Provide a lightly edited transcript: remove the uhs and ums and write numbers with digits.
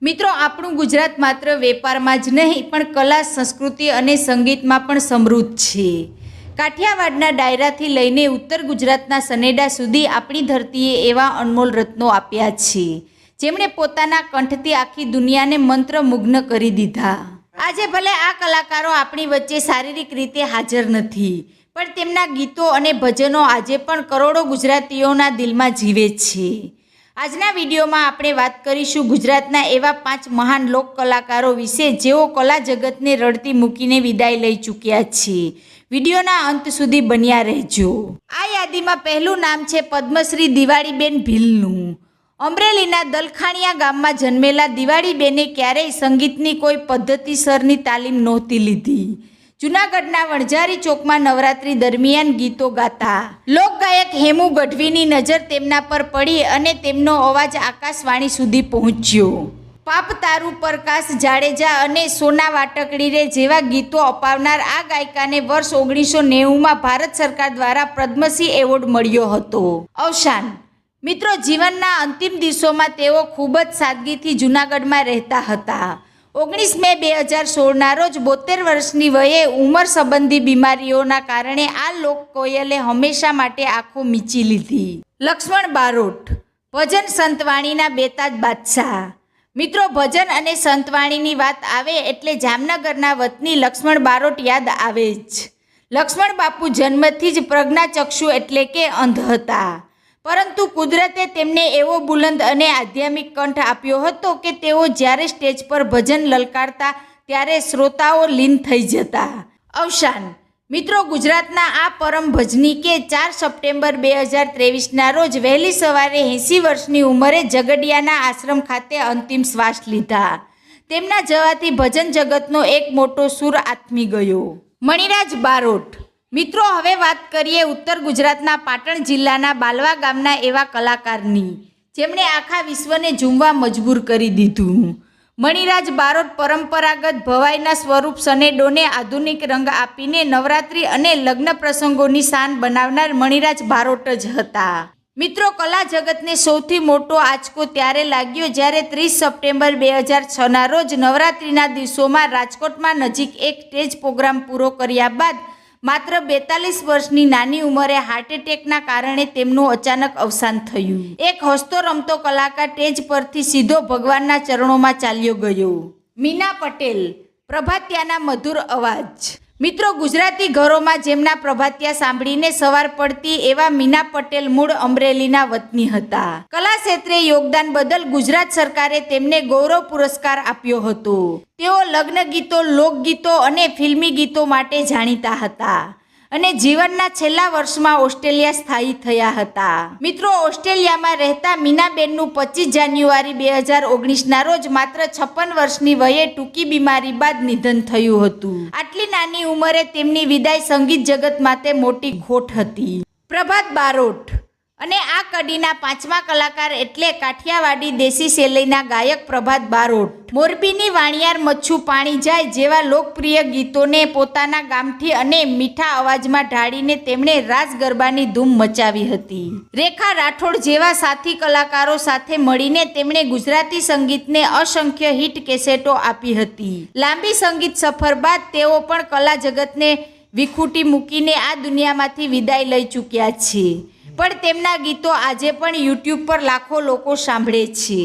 મિત્રો, આપણું ગુજરાત માત્ર વેપારમાં જ નહીં પણ કલા, સંસ્કૃતિ અને સંગીતમાં પણ સમૃદ્ધ છે. કાઠિયાવાડના ડાયરાથી લઈને ઉત્તર ગુજરાતના સનેડા સુધી આપણી ધરતીએ એવા અનમોલ રત્નો આપ્યા છે, જેમણે પોતાના કંઠથી આખી દુનિયાને મંત્રમુગ્ન કરી દીધા. આજે ભલે આ કલાકારો આપણી વચ્ચે શારીરિક રીતે હાજર નથી, પણ તેમના ગીતો અને ભજનો આજે પણ કરોડો ગુજરાતીઓના દિલમાં જીવે છે. આજના વિડીયોમાં આપણે વાત કરીશું ગુજરાતના એવા 5 મહાન લોક કલાકારો વિશે, જેઓ કલા જગતને રડતી મૂકીને વિદાય લઈ ચૂક્યા છે. વિડીયોના અંત સુધી બન્યા રહેજો. આ યાદીમાં પહેલું નામ છે પદ્મશ્રી દિવાળીબેન ભીલનું. અમરેલીના દલખાણિયા ગામમાં જન્મેલા દિવાળીબેને ક્યારેય સંગીતની કોઈ પદ્ધતિસરની તાલીમ નહોતી લીધી. જૂનાગઢના વણઝારી ચોકમાં નવરાત્રી દરમિયાન ગીતો ગાતા લોકગાયક હેમુ ગઢવીની નજર તેમના પર પડી અને તેમનો અવાજ આકાશવાણી સુધી પહોંચ્યો. પાપ તારુ પ્રકાશ જાડેજા અને સોના વાટકડી રે જેવા ગીતો અપાવનાર આ ગાયિકાને વર્ષ 1990માં ભારત સરકાર દ્વારા પદ્મશ્રી એવોર્ડ મળ્યો હતો. અવસાન. મિત્રો, જીવનના અંતિમ દિવસોમાં તેઓ ખૂબ જ સાદગીથી જૂનાગઢમાં રહેતા હતા. 19 મે 2016ના રોજ 72 વર્ષની વયે ઉંમર સંબંધી બીમારીઓના કારણે આ લોક કોયલે હંમેશા માટે આંખો મીચી લીધી. લક્ષ્મણ બારોટ. ભજન સંતવાણીના બેતાજ બાદશાહ. મિત્રો, ભજન અને સંતવાણીની વાત આવે એટલે જામનગરના વતની લક્ષ્મણ બારોટ યાદ આવે જ. લક્ષ્મણ બાપુ જન્મથી જ પ્રજ્ઞાચક્ષુ એટલે કે અંધ હતા, પરંતુ કુદરતે તેમને એવો બુલંદ અને આધ્યાત્મિક કંઠ આપ્યો હતો કે તેઓ જ્યારે સ્ટેજ પર ભજન લલકારતા ત્યારે શ્રોતાઓ લીન થઈ જતા. અવસાન. મિત્રો, ગુજરાતના આ પરમ ભજનીકે 4 સપ્ટેમ્બર 2023ના રોજ વહેલી સવારે 80 વર્ષની ઉંમરે ઝઘડિયાના આશ્રમ ખાતે અંતિમ શ્વાસ લીધા. તેમના જવાથી ભજન જગતનો એક મોટો સૂર આથમી ગયો. મણિરાજ બારોટ. મિત્રો, હવે વાત કરીએ ઉત્તર ગુજરાતના પાટણ જિલ્લાના બાલવા ગામના એવા કલાકારની, જેમણે આખા વિશ્વને ઝૂમવા મજબૂર કરી દીધું. મણિરાજ બારોટ પરંપરાગત ભવાઈના સ્વરૂપ સનેડોને આધુનિક રંગ આપીને નવરાત્રિ અને લગ્ન પ્રસંગોની શાન બનાવનાર મણિરાજ બારોટ જ હતા. મિત્રો, કલા જગતને સૌથી મોટો આંચકો ત્યારે લાગ્યો જ્યારે 30 સપ્ટેમ્બર 2006ના રોજ નવરાત્રિના દિવસોમાં રાજકોટમાં નજીક એક સ્ટેજ પ્રોગ્રામ પૂરો કર્યા બાદ માત્ર 42 વર્ષની નાની ઉંમરે હાર્ટ એટેકના કારણે તેમનું અચાનક અવસાન થયું. એક હસતો રમતો કલાકાર સ્ટેજ પરથી સીધો ભગવાનના ચરણોમાં ચાલ્યો ગયો. મીના પટેલ. પ્રભાતિયાના મધુર અવાજ. મિત્રો, ગુજરાતી ઘરોમાં જેમના પ્રભાતિયા સાંભળીને સવાર પડતી એવા મીના પટેલ મૂળ અમરેલીના વતની હતા. કલા ક્ષેત્રે યોગદાન બદલ ગુજરાત સરકારે તેમને ગૌરવ પુરસ્કાર આપ્યો હતો. તેઓ લગ્ન ગીતો, લોકગીતો અને ફિલ્મી ગીતો માટે જાણીતા હતા અને જીવનના છેલ્લા વર્ષમાં ઓસ્ટ્રેલિયા સ્થાયી થયા હતા. મિત્રો, ઓસ્ટ્રેલિયામાં રહેતા મીનાબેનનું 25 જાન્યુઆરી 2019ના રોજ માત્ર 56 વર્ષની વયે ટૂંકી બીમારી બાદ નિધન થયું હતું. આટલી નાની ઉંમરે તેમની વિદાય સંગીત જગત માટે મોટી ખોટ હતી. પ્રભાત બારોટ. અને આ કડીના 5મા કલાકાર એટલે કાઠિયાવાડી દેશી શૈલીના ગાયક પ્રભાત બારોટ. મોરબીની વાણિયાર મચ્છું પાણી જાય જેવા લોકપ્રિય ગીતોને પોતાના ગામઠી અને મીઠા અવાજમાં ઢાળીને તેમણે રાસ ગરબાની ધૂમ મચાવી હતી. રેખા રાઠોડ જેવા સાથી કલાકારો સાથે મળીને તેમણે ગુજરાતી સંગીતને અસંખ્ય હિટ કેસેટો આપી હતી. લાંબી સંગીત સફર બાદ તેઓ પણ કલા જગતને વિખૂટી મૂકીને આ દુનિયામાંથી વિદાય લઈ ચૂક્યા છે, પણ તેમના ગીતો આજે પણ યુટ્યુબ પર લાખો લોકો સાંભળે છે.